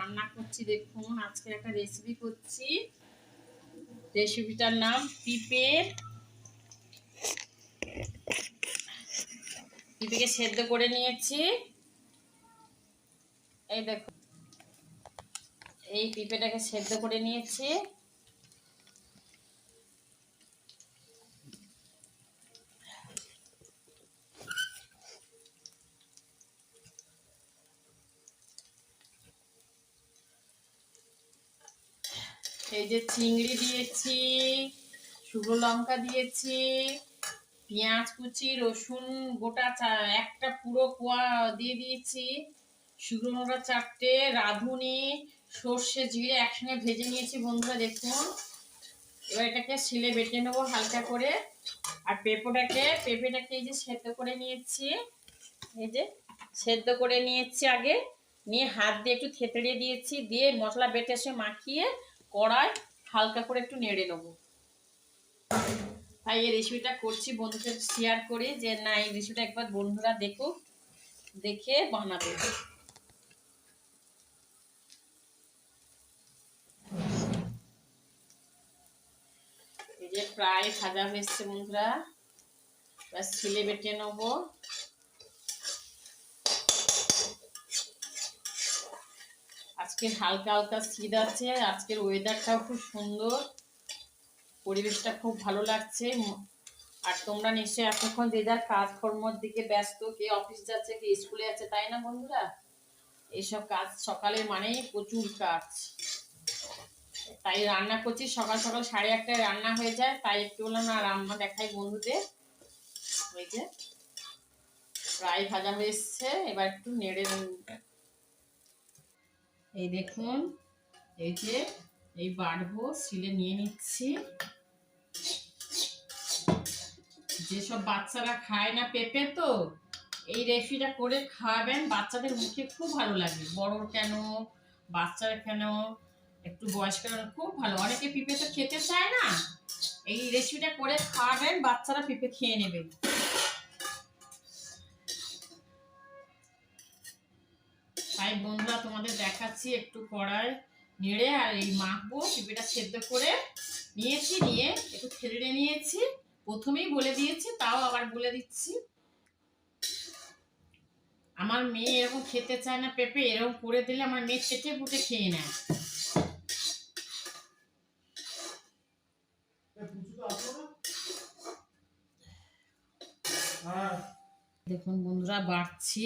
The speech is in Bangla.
রান্না করছি। দেখুন আজকে একটা রেসিপি করছি। রেসিপিটার নাম পিঁপেকে সেদ্ধ করে নিয়েছি। এই দেখুন, এই পিঁপেটাকে সেদ্ধ করে নিয়েছি। এই যে চিংড়ি দিয়েছি, শুকনো লঙ্কা দিয়েছি, পেঁয়াজ কুচি, রসুন গোটা একটা পুরো কোয়া দিয়ে দিয়েছি, শুকনো লঙ্কা 4টে, রাঁধুনি, সর্ষে জিরে একসঙ্গে ভেজে নিয়েছি বন্ধুরা। দেখুন এবার এটাকে শিলে বেটে নেবো হালকা করে। আর পেঁপেটাকে এই যে সেদ্ধ করে নিয়েছি, এই যে সেদ্ধ করে নিয়েছি আগে, নিয়ে হাত দিয়ে একটু থেতড়িয়ে দিয়েছি, দিয়ে মশলা বেটে এসে মাখিয়ে কড়াই হালকা করে একটু নেড়ে নেবো। তাই এই রেসিপিটা করছি বন্ধুদের শেয়ার করি, যে না এই রেসিপিটা একবার বন্ধুরা দেখুক, দেখে বানাবে। এই যে প্রায় ভাজা হয়েছে বন্ধুরা, এবার ছিলে বেটে নেবো। আজকে হালকা হালকা শীত আছে, আজকের ওয়েদারটাও খুব সুন্দর, পরিবেশটা খুব ভালো লাগছে। আর তোমরা নিশ্চয়ই এতক্ষণ যে যার কাজকর্মর দিকে ব্যস্ত, কে অফিস যাচ্ছে, কে স্কুলে যাচ্ছে, তাই না বন্ধুরা? এইসব কাজ সকালে মানেই প্রচুর কাজ। তাই রান্না করছি সকাল সকাল 8:30টায় রান্না হয়ে যায়, তাই একটু বললাম না রান্না দেখাই বন্ধুদের। ওই যে প্রায় ভাজা হয়ে এসছে, এবার একটু নেড়ে এই দেখুন, এই যে এই বাড়বো শিলে নিয়ে নিচ্ছি। যেসব বাচ্চারা খায় না পেঁপে, তো এই রেসিপিটা করে খাওয়াবেন, বাচ্চাদের মুখে খুব ভালো লাগে। বড় কেন, বাচ্চারা কেন, একটু বয়স্করা খুব ভালো। অনেকে পেঁপে তো খেতে চায় না, এই রেসিপিটা করে খাওয়াবেন, বাচ্চারা পেঁপে খেয়ে নেবে। তাই বন্ধুরা তোমাদের দেখাচ্ছি, একটু কড়াই নেড়ে আর এই মাখবো। পেঁপেটা সেদ্ধ করে নিয়েছি, নিয়ে একটু থেড়ে নিয়েছি, প্রথমেই বলে দিয়েছি, তাও আবার বলে দিচ্ছি। আমার মেয়ে এরকম খেতে চায় না পেঁপে, এরকম করে দিলে আমার মেয়ে চেটে পুটে খেয়ে নেয়। দেখুন বন্ধুরা বাড়ছি,